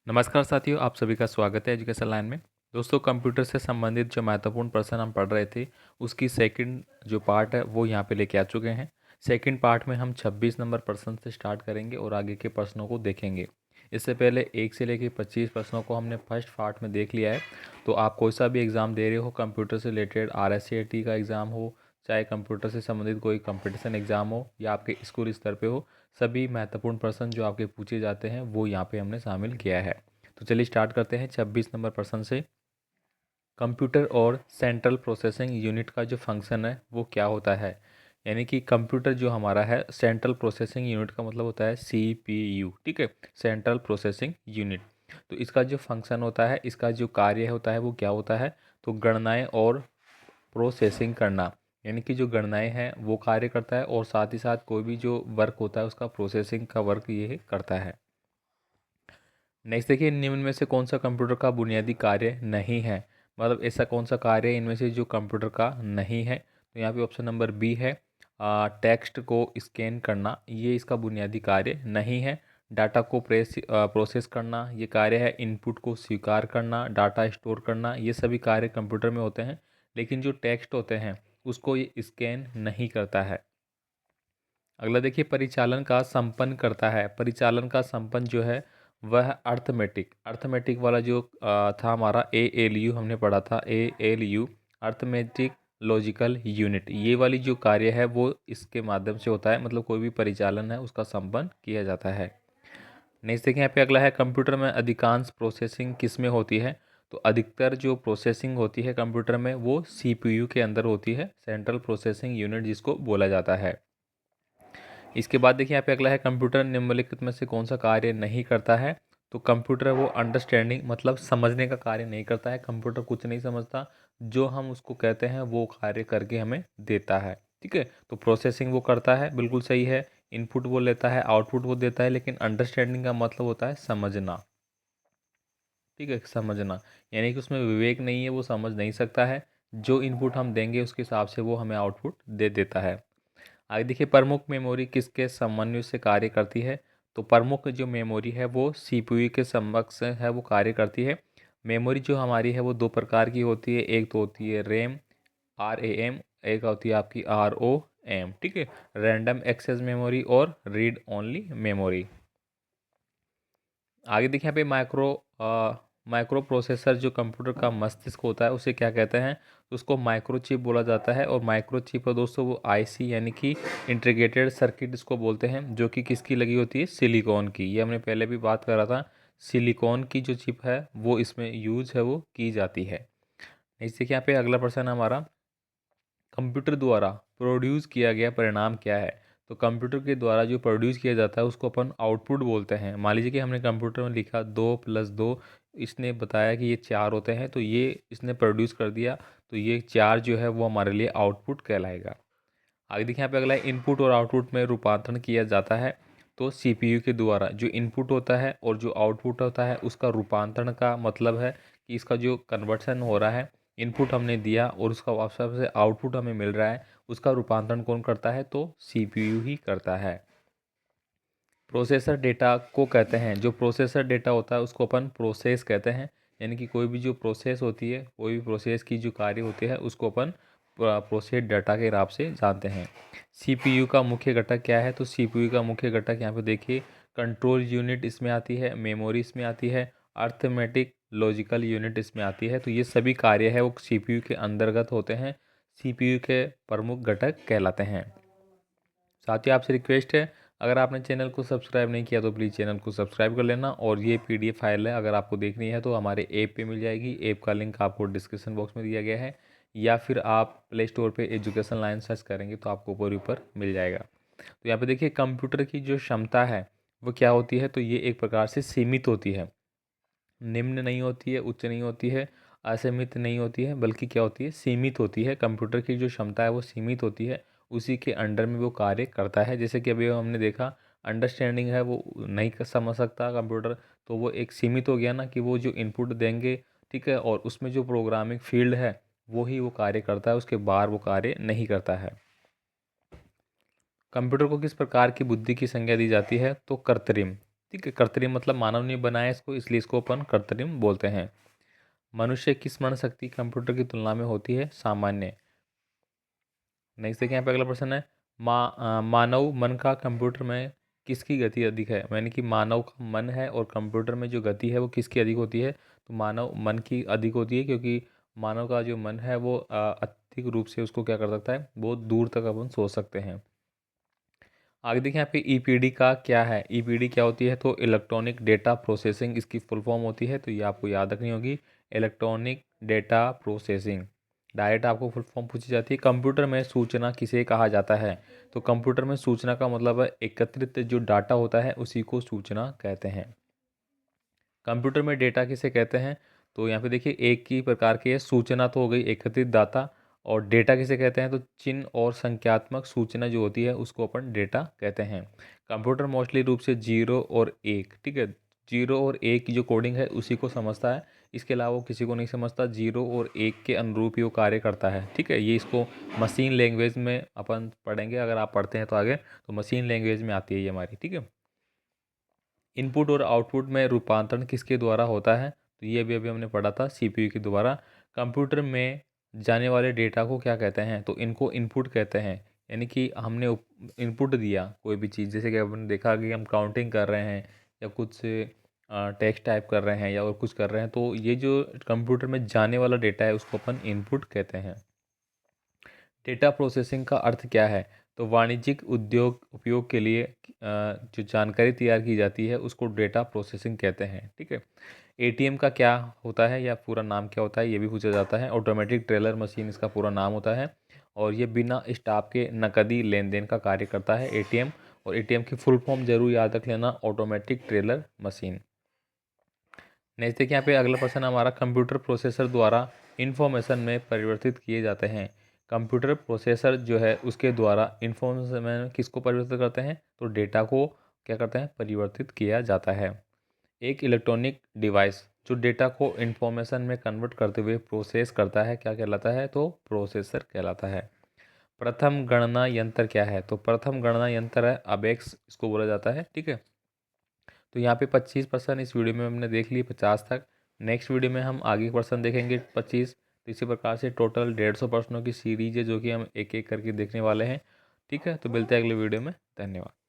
नमस्कार साथियों, आप सभी का स्वागत है एजुकेशन लाइन में। दोस्तों, कंप्यूटर से संबंधित जो महत्वपूर्ण प्रश्न हम पढ़ रहे थे उसकी सेकंड जो पार्ट है वो यहाँ पे लेके आ चुके हैं। सेकंड पार्ट में हम 26 नंबर प्रश्न से स्टार्ट करेंगे और आगे के प्रश्नों को देखेंगे। इससे पहले 1 से लेकर 25 प्रश्नों को हमने फर्स्ट पार्ट में देख लिया है। तो आप कोई सा भी एग्ज़ाम दे रहे हो, कंप्यूटर से रिलेटेड RSCT का एग्ज़ाम हो, चाहे कंप्यूटर से संबंधित कोई कंपटीशन एग्ज़ाम हो या आपके स्कूल स्तर पे हो, सभी महत्वपूर्ण प्रश्न जो आपके पूछे जाते हैं वो यहाँ पे हमने शामिल किया है। तो चलिए स्टार्ट करते हैं 26 नंबर प्रश्न से। कंप्यूटर और सेंट्रल प्रोसेसिंग यूनिट का जो फंक्शन है वो क्या होता है? यानी कि कंप्यूटर जो हमारा है, सेंट्रल प्रोसेसिंग यूनिट का मतलब होता है CPU, ठीक है, सेंट्रल प्रोसेसिंग यूनिट। तो इसका जो फंक्शन होता है, इसका जो कार्य होता है वो क्या होता है? तो गणनाएं और प्रोसेसिंग करना। यानी कि जो गणनाएं हैं वो कार्य करता है और साथ ही साथ कोई भी जो वर्क होता है उसका प्रोसेसिंग का वर्क ये करता है। नेक्स्ट देखिए, निम्न में से कौन सा कंप्यूटर का बुनियादी कार्य नहीं है? मतलब ऐसा कौन सा कार्य है इनमें से जो कंप्यूटर का नहीं है? तो यहाँ पे ऑप्शन नंबर बी है, टेक्स्ट को स्कैन करना, ये इसका बुनियादी कार्य नहीं है। डाटा को प्रोसेस करना, ये कार्य है। इनपुट को स्वीकार करना, डाटा स्टोर करना, ये सभी कार्य कंप्यूटर में होते हैं। लेकिन जो टेक्स्ट होते हैं उसको ये स्कैन नहीं करता है। अगला देखिए, परिचालन का संपन्न करता है। परिचालन का संपन्न जो है वह अर्थमेटिक अर्थमेटिक वाला जो था हमारा ALU, हमने पढ़ा था ALU, अर्थमेटिक लॉजिकल यूनिट। ये वाली जो कार्य है वो इसके माध्यम से होता है, मतलब कोई भी परिचालन है उसका संपन्न किया जाता है। नेक्स्ट देखिए, यहाँ पे अगला है, कंप्यूटर में अधिकांश प्रोसेसिंग किस में होती है? तो अधिकतर जो प्रोसेसिंग होती है कंप्यूटर में वो CPU के अंदर होती है, सेंट्रल प्रोसेसिंग यूनिट जिसको बोला जाता है। इसके बाद देखिए, यहाँ पे अगला है, कंप्यूटर निम्नलिखित में से कौन सा कार्य नहीं करता है? तो कंप्यूटर वो अंडरस्टैंडिंग मतलब समझने का कार्य नहीं करता है। कंप्यूटर कुछ नहीं समझता, जो हम उसको कहते हैं वो कार्य करके हमें देता है, ठीक है। तो प्रोसेसिंग वो करता है, बिल्कुल सही है। इनपुट वो लेता है, आउटपुट वो देता है, लेकिन अंडरस्टैंडिंग का मतलब होता है समझना, ठीक है, समझना। यानी कि उसमें विवेक नहीं है, वो समझ नहीं सकता है। जो इनपुट हम देंगे उसके हिसाब से वो हमें आउटपुट दे देता है। आगे देखिए, प्रमुख मेमोरी किसके समन्वय से कार्य करती है? तो प्रमुख जो मेमोरी है वो CPU के समक्ष है, वो कार्य करती है। मेमोरी जो हमारी है वो दो प्रकार की होती है। एक तो होती है रैम, RAM, एक होती है आपकी ROM, ठीक है, रैंडम एक्सेस मेमोरी और रीड ओनली मेमोरी। आगे देखिए, यहाँ पे माइक्रो प्रोसेसर जो कंप्यूटर का मस्तिष्क होता है उसे क्या कहते हैं? तो उसको माइक्रोचिप बोला जाता है। और माइक्रोचिप है दोस्तों वो IC यानी कि इंटीग्रेटेड सर्किट इसको बोलते हैं, जो कि किसकी लगी होती है? सिलिकॉन की। ये हमने पहले भी बात करा था, सिलिकॉन की जो चिप है वो इसमें यूज है, वो की जाती है। इस देखिए, यहाँ पे अगला प्रश्न हमारा, कंप्यूटर द्वारा प्रोड्यूस किया गया परिणाम क्या है? तो कंप्यूटर के द्वारा जो प्रोड्यूस किया जाता है उसको अपन आउटपुट बोलते हैं। मान लीजिए कि हमने कंप्यूटर में लिखा 2+2, इसने बताया कि ये 4 होते हैं, तो ये इसने प्रोड्यूस कर दिया, तो ये 4 जो है वो हमारे लिए आउटपुट कहलाएगा। आगे देखिए, यहाँ पे अगला है, इनपुट और आउटपुट में रूपांतरण किया जाता है। तो CPU के द्वारा जो इनपुट होता है और जो आउटपुट होता है उसका रूपांतरण का मतलब है कि इसका जो कन्वर्सन हो रहा है, इनपुट हमने दिया और उसका वापस से आउटपुट हमें मिल रहा है, उसका रूपांतरण कौन करता है? तो CPU ही करता है। प्रोसेसर डेटा को कहते हैं, जो प्रोसेसर डेटा होता है उसको अपन प्रोसेस कहते हैं। यानी कि कोई भी जो प्रोसेस होती है, कोई भी प्रोसेस की जो कार्य होती है उसको अपन प्रोसेस डाटा के हिसाब से जानते हैं। CPU का मुख्य घटक क्या है? तो CPU का मुख्य घटक यहाँ पे देखिए, कंट्रोल यूनिट इसमें आती है, मेमोरी इसमें आती है, अर्थमेटिक लॉजिकल यूनिट इसमें आती है। तो ये सभी कार्य है वो CPU के अंतर्गत होते हैं, CPU के प्रमुख घटक कहलाते हैं। साथ ही आपसे रिक्वेस्ट है, अगर आपने चैनल को सब्सक्राइब नहीं किया तो प्लीज़ चैनल को सब्सक्राइब कर लेना। और ये PDF फाइल है, अगर आपको देखनी है तो हमारे ऐप पे मिल जाएगी। ऐप का लिंक आपको डिस्क्रिप्शन बॉक्स में दिया गया है, या फिर आप प्ले स्टोर पे एजुकेशन लाइन सर्च करेंगे तो आपको ऊपर ऊपर मिल जाएगा। तो यहाँ पे देखिए, कंप्यूटर की जो क्षमता है वो क्या होती है? तो ये एक प्रकार से सीमित होती है, निम्न नहीं होती है, उच्च नहीं होती है, असीमित नहीं होती है, बल्कि क्या होती है? सीमित होती है। कंप्यूटर की जो क्षमता है वो सीमित होती है, उसी के अंडर में वो कार्य करता है। जैसे कि अभी हमने देखा, अंडरस्टैंडिंग है वो नहीं समझ सकता कंप्यूटर, तो वो एक सीमित हो गया ना, कि वो जो इनपुट देंगे, ठीक है, और उसमें जो प्रोग्रामिंग फील्ड है वो ही वो कार्य करता है, उसके बाहर वो कार्य नहीं करता है। कंप्यूटर को किस प्रकार की बुद्धि की संज्ञा दी जाती है? तो कृत्रिम, ठीक है। कृत्रिम मतलब मानव ने बनाया इसको, इसलिए इसको अपन कृत्रिम बोलते हैं। मनुष्य की स्मरण शक्ति कंप्यूटर की तुलना में होती है सामान्य। नेक्स्ट देखिए यहाँ पे अगला प्रश्न है, मानव मन का कंप्यूटर में किसकी गति अधिक है? यानी कि मानव का मन है और कंप्यूटर में जो गति है वो किसकी अधिक होती है? तो मानव मन की अधिक होती है, क्योंकि मानव का जो मन है वो अधिक रूप से उसको क्या कर सकता है, बहुत दूर तक अपन सोच सकते हैं। आगे देखिए यहाँ पे ईपीडी का क्या है? ईपीडी क्या होती है? तो इलेक्ट्रॉनिक डेटा प्रोसेसिंग इसकी फुल फॉर्म होती है, तो ये आपको याद रखनी होगी, इलेक्ट्रॉनिक डेटा प्रोसेसिंग। डायरेक्ट आपको फुल फॉर्म पूछी जाती है। कंप्यूटर में सूचना किसे कहा जाता है? तो कंप्यूटर में सूचना का मतलब है एकत्रित जो डाटा होता है उसी को सूचना कहते हैं। कंप्यूटर में डेटा किसे कहते हैं? तो यहाँ पे देखिए एक ही प्रकार की है, सूचना तो हो गई एकत्रित डाटा, और डेटा किसे कहते हैं? तो चिन्ह और संख्यात्मक सूचना जो होती है उसको अपन डेटा कहते हैं। कंप्यूटर मोस्टली रूप से 0 और 1, ठीक है, 0 और 1 की जो कोडिंग है उसी को समझता है, इसके अलावा वो किसी को नहीं समझता। 0 और 1 के अनुरूप ही वो कार्य करता है, ठीक है। ये इसको मशीन लैंग्वेज में अपन पढ़ेंगे, अगर आप पढ़ते हैं तो आगे, तो मशीन लैंग्वेज में आती है ये हमारी, ठीक है। इनपुट और आउटपुट में रूपांतरण किसके द्वारा होता है? तो ये भी अभी हमने पढ़ा था, सीपीयू के द्वारा। कंप्यूटर में जाने वाले डेटा को क्या कहते हैं? तो इनको इनपुट कहते हैं। यानी कि हमने इनपुट दिया कोई भी चीज़, जैसे कि आपने देखा कि हम काउंटिंग कर रहे हैं या कुछ टेक्स्ट टाइप कर रहे हैं या और कुछ कर रहे हैं, तो ये जो कंप्यूटर में जाने वाला डेटा है उसको अपन इनपुट कहते हैं। डेटा प्रोसेसिंग का अर्थ क्या है? तो वाणिज्यिक उद्योग उपयोग के लिए जो जानकारी तैयार की जाती है उसको डेटा प्रोसेसिंग कहते हैं, ठीक है। एटीएम का क्या होता है या पूरा नाम क्या होता है, ये भी पूछा जाता है। ऑटोमेटिक टेलर मशीन इसका पूरा नाम होता है, और ये बिना स्टाफ के नकदी लेन देन का कार्य करता है एटीएम। और एटीएम की फुल फॉर्म जरूर याद रख लेना, ऑटोमेटिक टेलर मशीन। नेक्स्ट देखिए यहाँ पे अगला प्रश्न हमारा, कंप्यूटर प्रोसेसर द्वारा इंफॉर्मेशन में परिवर्तित किए जाते हैं। कंप्यूटर प्रोसेसर जो है उसके द्वारा इंफॉर्मेशन में किसको परिवर्तित करते हैं? तो डेटा को क्या करते हैं, परिवर्तित किया जाता है। एक इलेक्ट्रॉनिक डिवाइस जो डेटा को इंफॉर्मेशन में कन्वर्ट करते हुए प्रोसेस करता है क्या कहलाता है? तो प्रोसेसर कहलाता है। प्रथम गणना यंत्र क्या है? तो प्रथम गणना यंत्र है अबेक्स, इसको बोला जाता है, ठीक है। तो यहाँ पे 25% इस वीडियो में हमने देख लिए, 50 तक। नेक्स्ट वीडियो में हम आगे प्रश्न देखेंगे 25। तो इसी प्रकार से टोटल 150 प्रश्नों की सीरीज है जो कि हम एक एक करके देखने वाले हैं, ठीक है। तो मिलते हैं अगले वीडियो में, धन्यवाद।